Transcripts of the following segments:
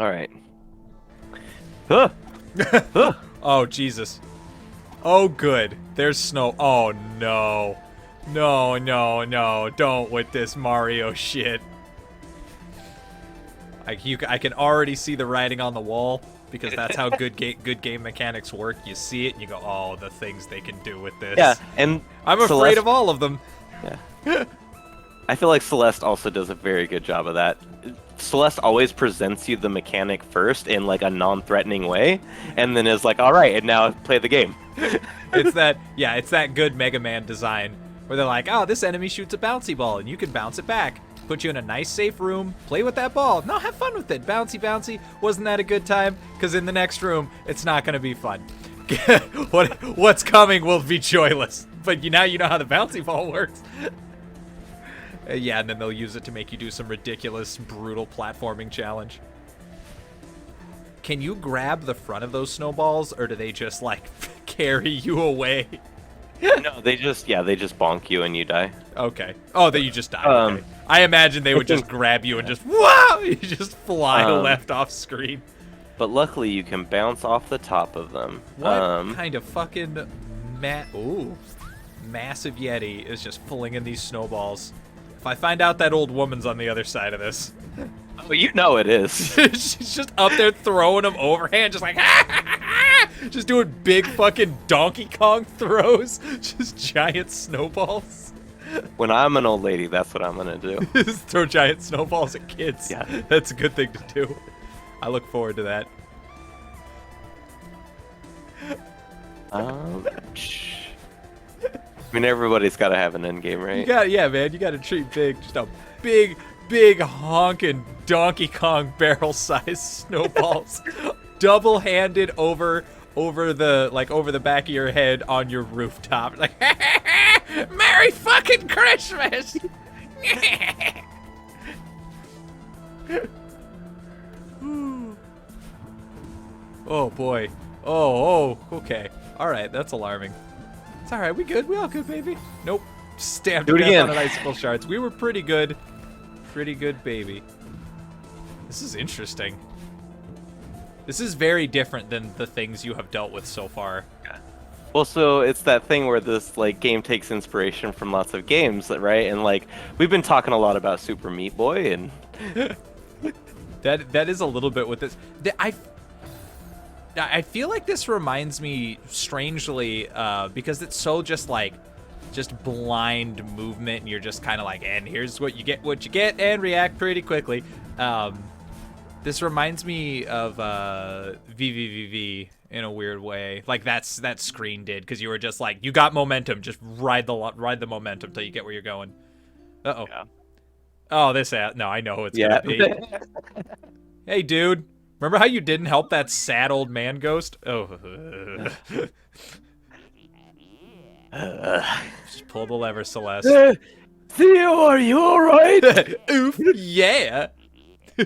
All right. Huh. Huh. Oh, Jesus. Oh, good. There's snow. Oh, no. No, no, no. Don't with this Mario shit. I can already see the writing on the wall because that's how good game mechanics work. You see it and you go, oh, the things they can do with this. Yeah, and I'm afraid of all of them. Yeah. I feel like Celeste also does a very good job of that. Celeste always presents you the mechanic first in like a non-threatening way, and then is like, all right, and now play the game. It's that good Mega Man design where they're like, oh, this enemy shoots a bouncy ball and you can bounce it back. Put you in a nice safe room, play with that ball. No, have fun with it. Bouncy, bouncy. Wasn't that a good time? Because in the next room, it's not going to be fun. What's coming will be joyless. But now you know how the bouncy ball works. Yeah, and then they'll use it to make you do some ridiculous, brutal platforming challenge. Can you grab the front of those snowballs, or do they just, like, carry you away? No, they just bonk you and you die. Okay. Oh, that you just died. Okay. I imagine they would just grab you and just, whoa! You just fly left off screen. But luckily, you can bounce off the top of them. What kind of fucking massive Yeti is just pulling in these snowballs? If I find out that old woman's on the other side of this. Oh, you know it is. She's just up there throwing them overhand, just like, just doing big fucking Donkey Kong throws. Just giant snowballs. When I'm an old lady, that's what I'm gonna do. Just throw giant snowballs at kids. Yeah. That's a good thing to do. I look forward to that. I mean, everybody's got to have an end game, right? Yeah, man, you got to treat big, just a big honking Donkey Kong barrel-sized snowballs, double-handed over the back of your head on your rooftop, like, Merry fucking Christmas! Oh boy. Oh, okay. All right, that's alarming. It's all right. We good. We all good, baby. Nope. Stabbed to death on an icicle shards. We were pretty good. Pretty good, baby. This is interesting. This is very different than the things you have dealt with so far. Yeah. Well, so it's that thing where this like game takes inspiration from lots of games, right? And like we've been talking a lot about Super Meat Boy, and that is a little bit with this. I feel like this reminds me strangely because it's so just blind movement, and you're just kind of like, and here's what you get, and react pretty quickly. This reminds me of VVVV in a weird way, like that screen did, because you were just like, you got momentum, just ride the momentum till you get where you're going. Uh-oh. Yeah. Oh, no, I know who it's gonna be. Hey, dude. Remember how you didn't help that sad old man ghost? Oh. Just pull the lever, Celeste. Theo, are you alright? Oof, yeah.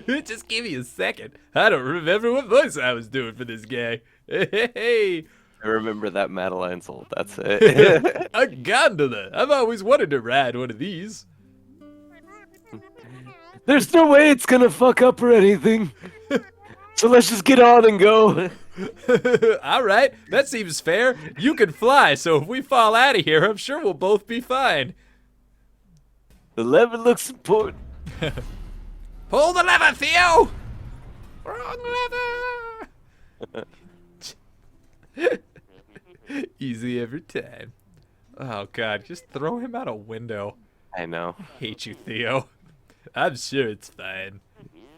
Just give me a second. I don't remember what voice I was doing for this guy. Hey. I remember that Madeline sold. That's it. A gondola. I've always wanted to ride one of these. There's no way it's gonna fuck up or anything. So let's just get on and go. All right, that seems fair. You can fly, so if we fall out of here, I'm sure we'll both be fine. The lever looks important. Pull the lever, Theo! Wrong lever! Easy every time. Oh, God, just throw him out a window. I know. I hate you, Theo. I'm sure it's fine.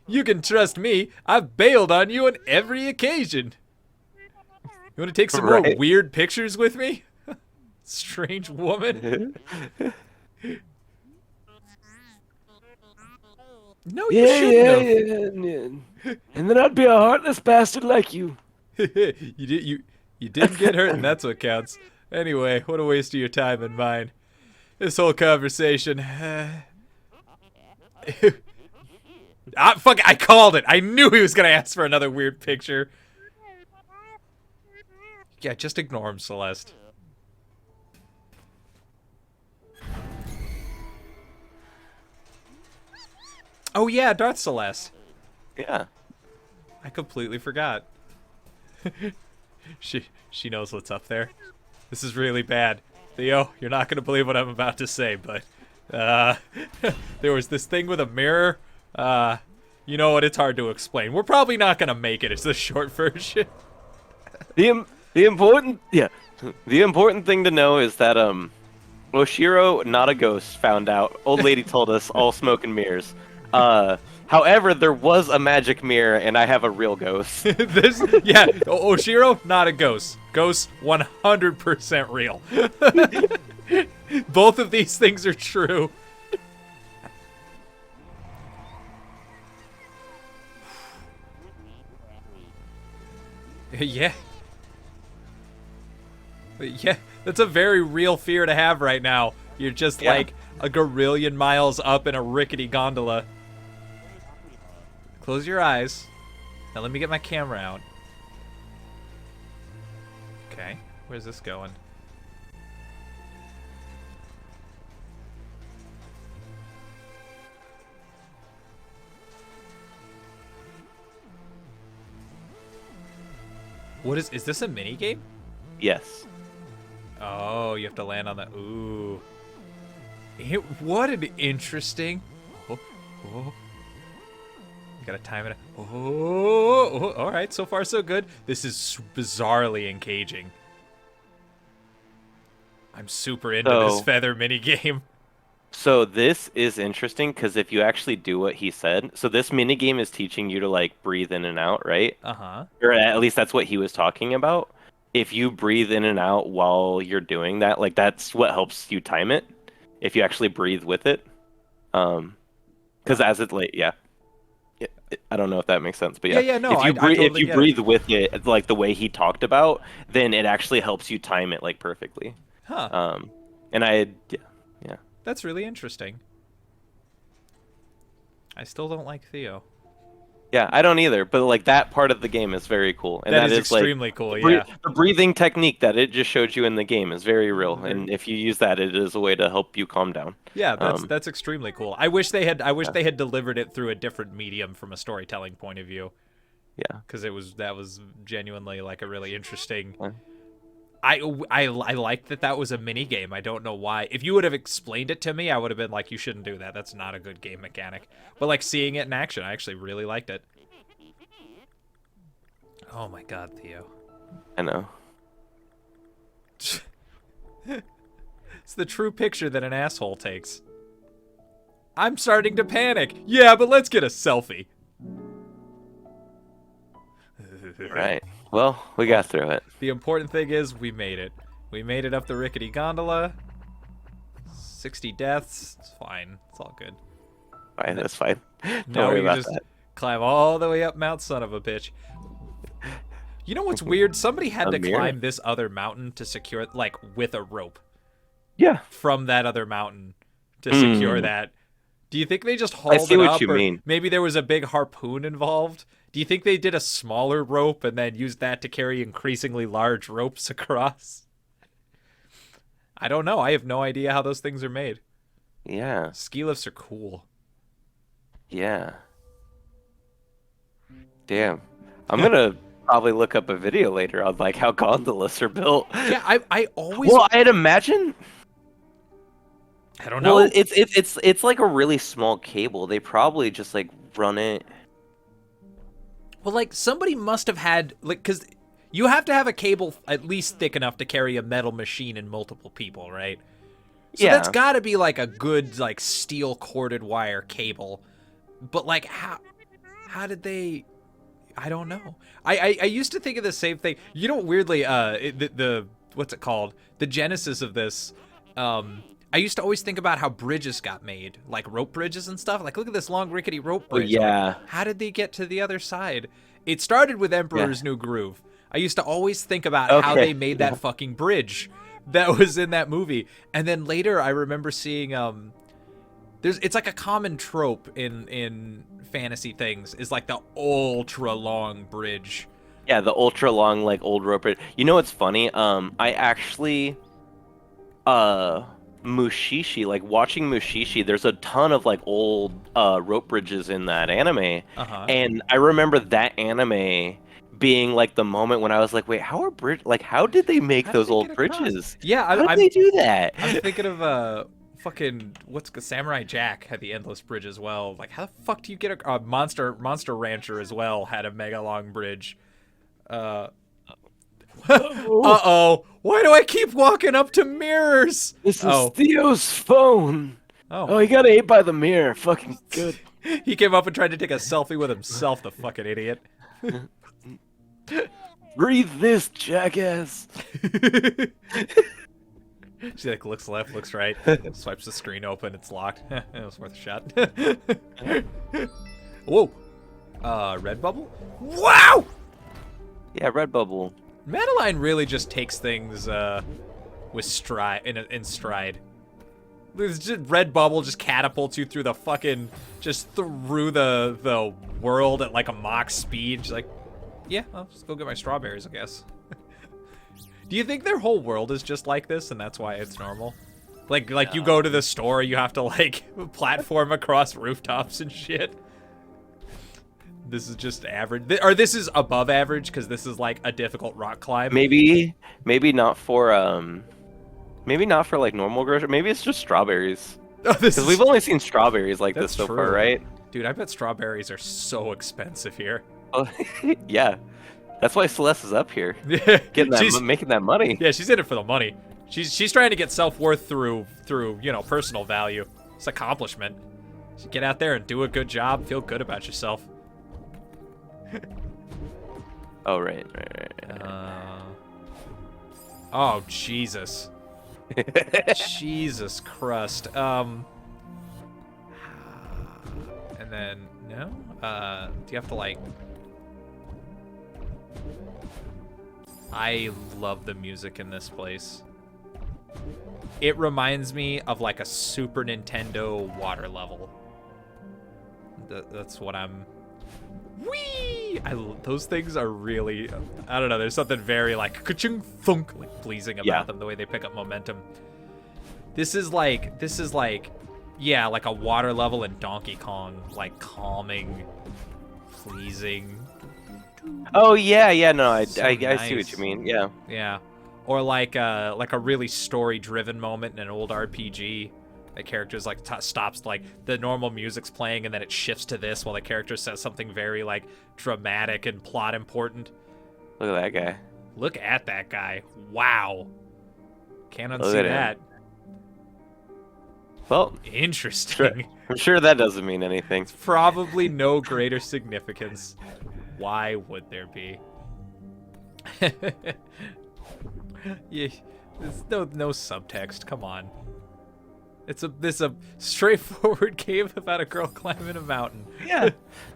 You can trust me. I've bailed on you on every occasion. You want to take some more weird pictures with me? Strange woman. No, you shouldn't have. And then I'd be a heartless bastard like you. You didn't get hurt, and that's what counts. Anyway, what a waste of your time and mine. This whole conversation. I called it. I knew he was gonna ask for another weird picture. Yeah, just ignore him, Celeste. Oh yeah, Darth Celeste. Yeah. I completely forgot. She knows what's up there. This is really bad. Theo, you're not gonna believe what I'm about to say, but there was this thing with a mirror. You know what? It's hard to explain. We're probably not gonna make it. It's the short version. The important thing to know is that Oshiro, not a ghost, found out. Old lady told us all smoke and mirrors. However, there was a magic mirror, and I have a real ghost. Oshiro, not a ghost. Ghost, 100% real. Both of these things are true. Yeah. Yeah, that's a very real fear to have right now. You're just like a gorillion miles up in a rickety gondola. Close your eyes. Now let me get my camera out. Okay, where's this going? What is this a mini game? Yes. Oh, you have to land on the ooh. What an interesting. Oh. You gotta time it. Oh, all right. So far, so good. This is bizarrely engaging. I'm super into this feather mini game. So this is interesting because if you actually do what he said, so this mini game is teaching you to like breathe in and out, right? Or at least that's what he was talking about. If you breathe in and out while you're doing that, like that's what helps you time it. If you actually breathe with it, because as it's late, I don't know if that makes sense, but no, if you breathe with it, like the way he talked about, then it actually helps you time it like perfectly. And that's really interesting. I still don't like Theo. Yeah, I don't either, but like that part of the game is very cool, and that is extremely cool. The breathing technique that it just showed you in the game is very real, and if you use that, it is a way to help you calm down. Yeah, that's extremely cool. I wish they had delivered it through a different medium from a storytelling point of view. Yeah, because that was genuinely like a really interesting. I liked that was a mini game. I don't know why. If you would have explained it to me, I would have been like, you shouldn't do that. That's not a good game mechanic. But like seeing it in action, I actually really liked it. Oh my god, Theo. I know. It's the true picture that an asshole takes. I'm starting to panic. Yeah, but let's get a selfie. Right. Well, we got through it. The important thing is we made it. We made it up the rickety gondola. 60 deaths. It's fine. It's all good. Fine, that's fine. Don't worry about that. Climb all the way up Mount Son of a Bitch. You know what's weird? Somebody had to climb this other mountain to secure it, like, with a rope. Yeah. From that other mountain to secure that. Do you think they just hauled it up? I see what you mean. Maybe there was a big harpoon involved? Do you think they did a smaller rope and then used that to carry increasingly large ropes across? I don't know. I have no idea how those things are made. Yeah. Ski lifts are cool. Yeah. Damn. I'm going to probably look up a video later on like how gondolas are built. Yeah, I always... Well, I'd imagine... I don't know. Well, it's like a really small cable. They probably just like run it. Well, like somebody must have had like because you have to have a cable at least thick enough to carry a metal machine and multiple people, right? So that's got to be like a good like steel corded wire cable. But like how did they? I don't know. I used to think of the same thing. You know, weirdly, the what's it called? The genesis of this. I used to always think about how bridges got made, like rope bridges and stuff. Like, look at this long rickety rope bridge. Yeah. Like, how did they get to the other side? It started with Emperor's New Groove. I used to always think about how they made that fucking bridge that was in that movie. And then later I remember seeing it's like a common trope in fantasy things is like the ultra long bridge. Yeah, the ultra long like old rope bridge. You know what's funny? I actually Mushishi, like watching Mushishi, there's a ton of like old rope bridges in that anime. Uh-huh. And I remember that anime being like the moment when I was like, wait, how did they make How did those they get old across? bridges? Yeah, How did they do that? I'm thinking of fucking Samurai Jack had the endless bridge as well. Like, how the fuck do you get a Monster Rancher as well had a mega long bridge? Uh Uh-oh. Why do I keep walking up to mirrors? This is Oh. Theo's phone. Oh. Oh, he got ate by the mirror. Fucking good. He came up and tried to take a selfie with himself, the fucking idiot. Breathe this, jackass. She like looks left, looks right, swipes the screen open, it's locked. It was worth a shot. Whoa. Red bubble? Wow! Yeah, Redbubble. Madeline really just takes things with stride in stride. There's just red bubble just catapults you through the fucking through the world at like a Mach speed. She's like, yeah, I'll just go get my strawberries, I guess. Do you think their whole world is just like this, and that's why it's normal? Like you go to the store, you have to like platform across rooftops and shit. This is just average, or this is above average because this is like a difficult rock climb. Maybe not for like normal grocery. Maybe it's just strawberries. Because we've only seen strawberries like this so far, right? Dude, I bet strawberries are so expensive here. Oh, yeah. That's why Celeste is up here, making that money. Yeah, she's in it for the money. She's trying to get self-worth through personal value. It's accomplishment. So get out there and do a good job. Feel good about yourself. Oh right. Oh Jesus. Jesus Christ. And then no. Do you have to like? I love the music in this place. It reminds me of like a Super Nintendo water level. That's what I'm. Whee! Those things are really, I don't know, there's something very like ka-chung thunk, like pleasing about them, the way they pick up momentum. This is like, yeah, like a water level in Donkey Kong, like calming, pleasing. Oh yeah, no, I So see nice. what you mean. Yeah. Yeah, or like a really story-driven moment in an old RPG. The character's like stops, like the normal music's playing and then it shifts to this while the character says something very like dramatic and plot important. Look at that guy. Look at that guy. Wow. Can't Look unsee at him. that. Well, Interesting. I'm sure that doesn't mean anything. Probably no greater significance. Why would there be? Yeah, there's no subtext. Come on. It's a straightforward game about a girl climbing a mountain. Yeah.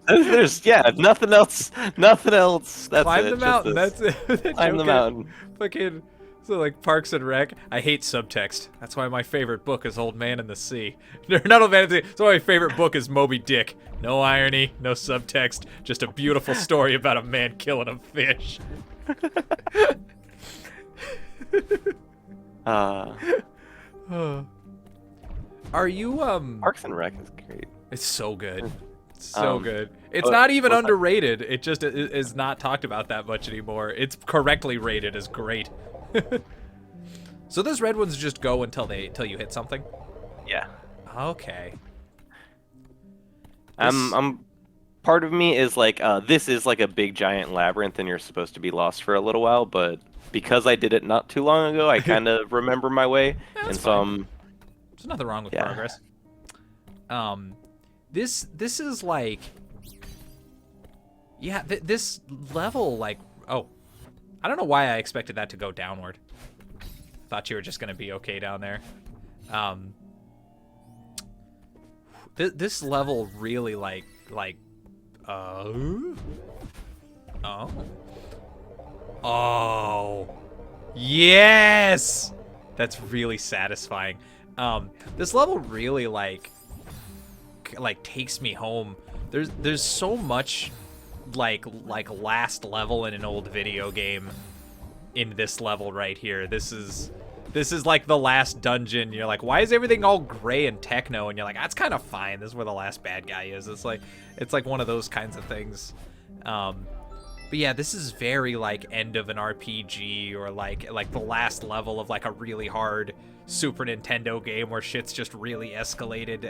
There's nothing else. Nothing else. That's Climb it. the mountain. That's it. That Climb the Joker mountain. Fucking so like Parks and Rec. I hate subtext. That's why my favorite book is Old Man in the Sea. Not Old Man in the Sea. That's why my favorite book is Moby Dick. No irony, no subtext, just a beautiful story about a man killing a fish. Are you Parks and Rec is great. It's so good. So good. It's oh, not even what's that? underrated. It just is not talked about that much anymore. It's correctly rated as great. So those red ones just go until you hit something? Yeah. Okay. I'm part of me is like this is like a big giant labyrinth and you're supposed to be lost for a little while, but because I did it not too long ago, I kind of remember my way. That's and so there's nothing wrong with progress. This is like, yeah, this level, like, oh, I don't know why I expected that to go downward. Thought you were just gonna be okay down there. This level really oh, yes, that's really satisfying. This level really like takes me home. There's so much like last level in an old video game in this level right here. This is This is like the last dungeon. You're like, why is everything all gray and techno? And you're like, that's kind of fine. This is where the last bad guy is. It's like one of those kinds of things. But yeah, this is very like end of an RPG or like the last level of like a really hard Super Nintendo game where shit's just really escalated.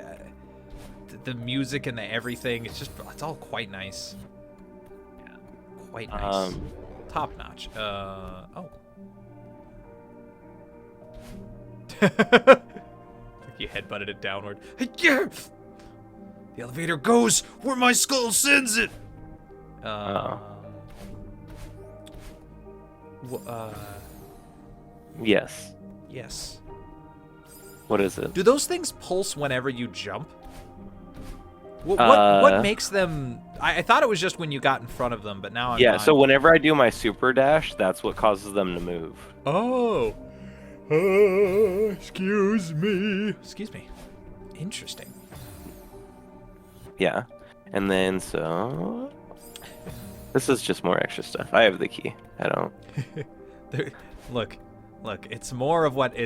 The music and the everything, it's all quite nice. Yeah, quite nice. Top notch. Oh. You headbutted it downward. The elevator goes where my skull sends it. Yes. Yes. What is it? Do those things pulse whenever you jump? What makes them? I thought it was just when you got in front of them, but now I'm not. So whenever I do my super dash, that's what causes them to move. Oh. Excuse me. Interesting. Yeah. And then so this is just more extra stuff. I have the key. I don't. Look, it's more of what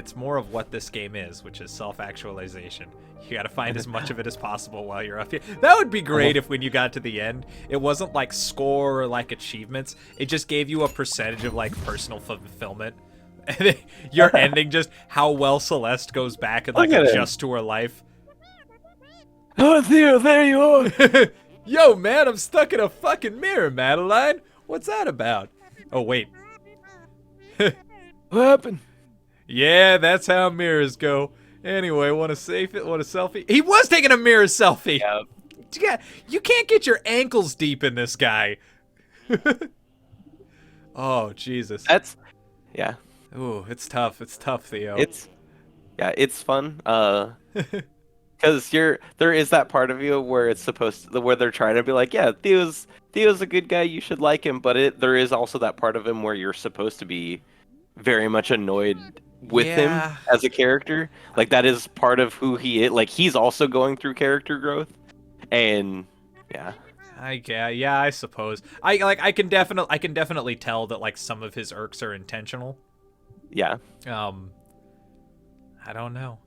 this game is, which is self-actualization. You gotta find as much of it as possible while you're up here. That would be great if when you got to the end, it wasn't like score or like achievements. It just gave you a percentage of like personal fulfillment. And your ending, just how well Celeste goes back and like adjusts to her life. Oh, Theo, there you are. Yo, man, I'm stuck in a fucking mirror, Madeline. What's that about? Oh, wait. What happened? Yeah, that's how mirrors go. Anyway, want to save it? Want a selfie? He was taking a mirror selfie. Yeah. You can't get your ankles deep in this guy. Oh, Jesus. Yeah. Ooh, it's tough. It's tough, Theo. It's fun. Because there is that part of you where it's where they're trying to be like, yeah, Theo's a good guy, you should like him, but there is also that part of him where you're supposed to be very much annoyed with him as a character. Like that is part of who he is. Like he's also going through character growth, and yeah. I suppose. I can definitely tell that like some of his irks are intentional. Yeah. I don't know.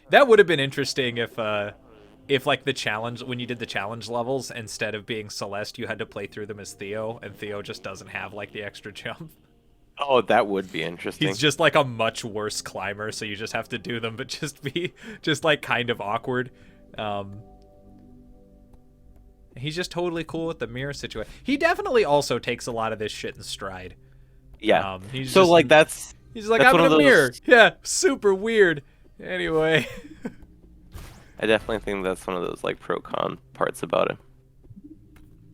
That would have been interesting if like the challenge, when you did the challenge levels, instead of being Celeste, you had to play through them as Theo, and Theo just doesn't have like the extra jump. Oh, that would be interesting. He's just like a much worse climber, so you just have to do them, but just like kind of awkward. He's just totally cool with the mirror situation. He definitely also takes a lot of this shit in stride. Yeah. He's like, I'm in a mirror. Yeah, super weird. Anyway. I definitely think that's one of those like pro-con parts about him.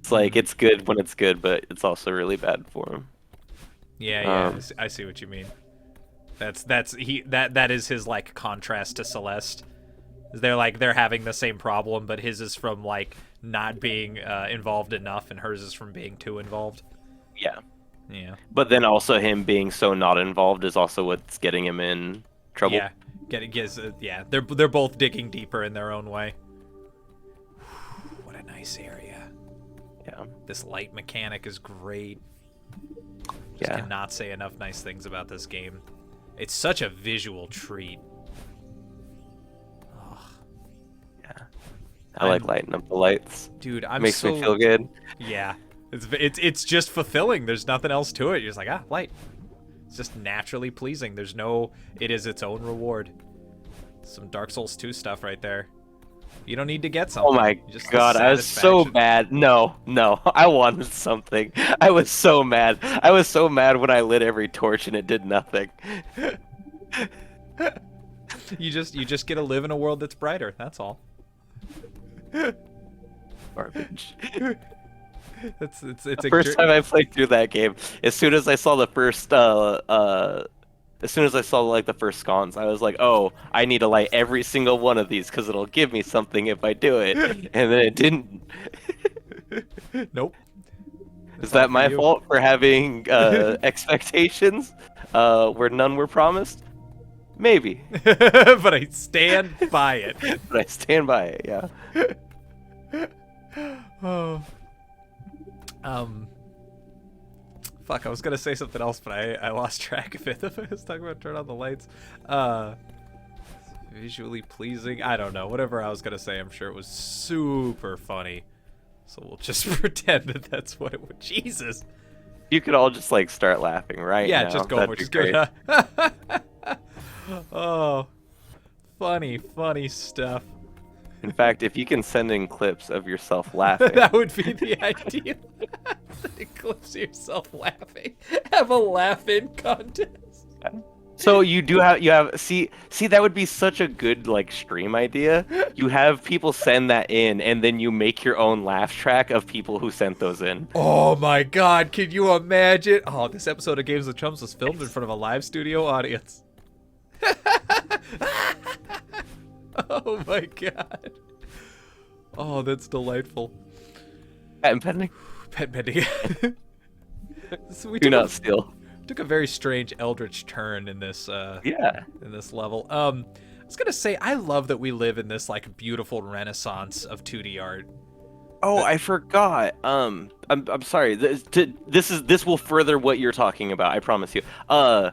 It's like it's good when it's good, but it's also really bad for him. Yeah, I see what you mean. That is his like contrast to Celeste. They're having the same problem, but his is from like not being involved enough, and hers is from being too involved. Yeah. Yeah. But then also him being so not involved is also what's getting him in trouble. Yeah. They're both digging deeper in their own way. What a nice area. Yeah. This light mechanic is great. Just cannot say enough nice things about this game. It's such a visual treat. Ugh. Yeah. I like lighting up the lights. Dude, Makes me feel good. Yeah. It's just fulfilling. There's nothing else to it. You're just like, light. It's just naturally pleasing. It is its own reward. Some Dark Souls 2 stuff right there. You don't need to get something. Oh my god, I was so mad. No, I wanted something. I was so mad. I was so mad when I lit every torch and it did nothing. You just get to live in a world that's brighter, that's all. Garbage. It's the first time I played through that game, as soon as I saw the first the first sconce, I was like, oh, I need to light every single one of these because it'll give me something if I do it. And then it didn't. Nope. Is that my fault for having expectations where none were promised? Maybe. But I stand by it. But I stand by it, yeah. Oh. Fuck, I was gonna say something else, but I lost track of it. I was talking about turn on the lights. Visually pleasing. I don't know. Whatever I was gonna say, I'm sure it was super funny. So we'll just pretend that that's what it was. Jesus. You could all just like start laughing right Yeah, now. just go for it. Just great. go. Oh, funny stuff. In fact, if you can send in clips of yourself laughing, That would be the idea. Clips of yourself laughing. Have a laugh-in contest. so you have see that would be such a good like stream idea. You have people send that in, and then you make your own laugh track of people who sent those in. Oh my God! Can you imagine? Oh, this episode of Games with Chums was filmed in front of a live studio audience. Oh my God! Oh, that's delightful. Patent pending. Pet pending. So we Do took not steal. took a very strange eldritch turn in this Yeah. in this level. I was gonna say I love that we live in this like beautiful renaissance of 2D art. Oh, I forgot. I'm sorry. This will further what you're talking about. I promise you. I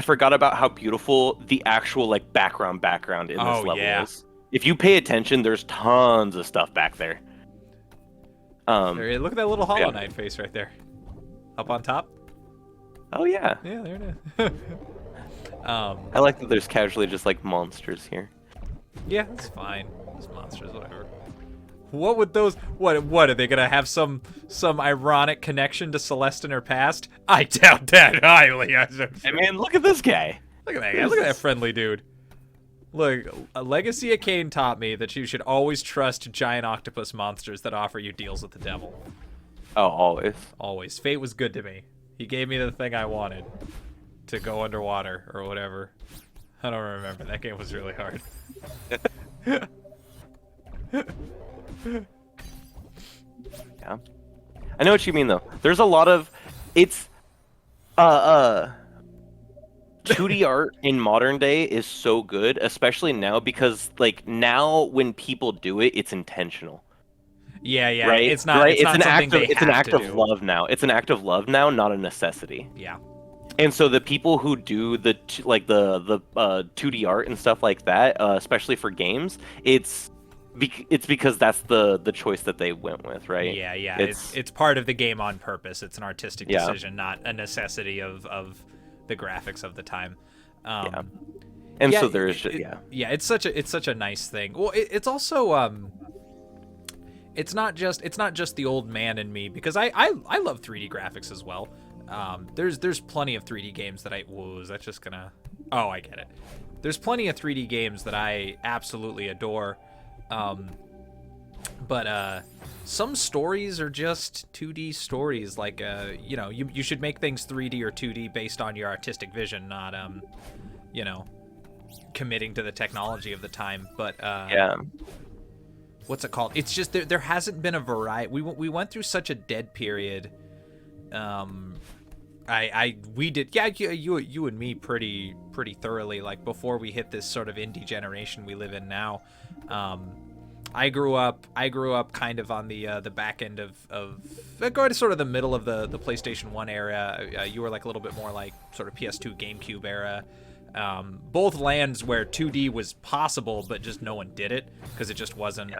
forgot about how beautiful the actual like background in this level is. If you pay attention, there's tons of stuff back there. There, look at that little Hollow Knight face right there, up on top. Oh yeah. Yeah, there it is. I like that there's casually just like monsters here. Yeah, that's fine. Those monsters, whatever. What would those? What are they gonna have? Some ironic connection to Celeste in her past? I doubt that highly. I mean, look at this guy. Look at that guy. Look at that friendly dude. Look, a Legacy of Kain taught me that you should always trust giant octopus monsters that offer you deals with the devil. Oh, always. Always. Fate was good to me. He gave me the thing I wanted. To go underwater, or whatever. I don't remember. That game was really hard. Yeah. I know what you mean, though. There's a lot of... It's... 2D art in modern day is so good, especially now, because, like, now when people do it, it's intentional. Yeah, Right? It's not. Right? It's not something they it's an have act to of do. love now. It's an act of love now, not a necessity. Yeah. And so the people who do the 2D art and stuff like that, especially for games, it's because that's the choice that they went with, right? Yeah. It's part of the game on purpose. It's an artistic Yeah. decision, not a necessity of the graphics of the time. Yeah. And yeah, so there's Yeah, it's such a nice thing. Well, it's also it's not just the old man in me, because I love 3D graphics as well. There's plenty of 3D games that whoa, is that just gonna... Oh, I get it. There's plenty of 3D games that I absolutely adore. But some stories are just 2D stories. Like, you know, you should make things 3D or 2D based on your artistic vision, not, you know, committing to the technology of the time. But, yeah. What's it called? It's just there hasn't been a variety. We went through such a dead period. We did, yeah, you and me pretty thoroughly, like before we hit this sort of indie generation we live in now. I grew up kind of on the back end of going to sort of the middle of the PlayStation 1 era. You were like a little bit more like sort of PS2 GameCube era. Both lands where 2D was possible, but just no one did it because it just wasn't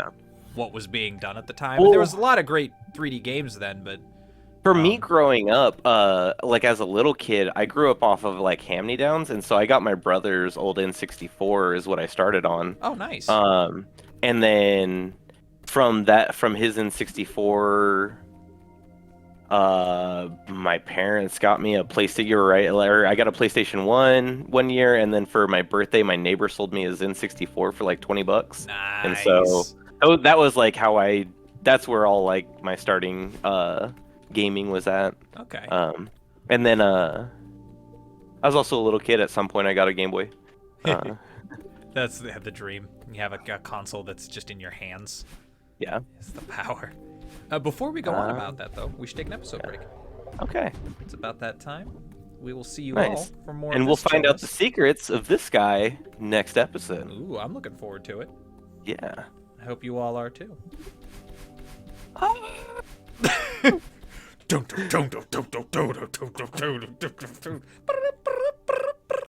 what was being done at the time. Well, there was a lot of great 3D games then, but for me growing up, like as a little kid, I grew up off of like hand-me-downs, and so I got my brother's old N64 is what I started on. Oh, nice. And then from his N64, my parents got me a PlayStation. You're right, or I got a PlayStation 1 year, and then for my birthday, my neighbor sold me his N64 for like $20. Nice. And so that was like that's where all like my starting gaming was at. Okay. And then I was also a little kid. At some point, I got a Game Boy. That's the dream. You have a console that's just in your hands. Yeah. It's the power. Before we go on about that, though, we should take an episode break. Okay. It's about that time. We will see you Nice. all for more. And of we'll this find out the chillness. secrets of this guy next episode. Ooh, I'm looking forward to it. Yeah. I hope you all are too.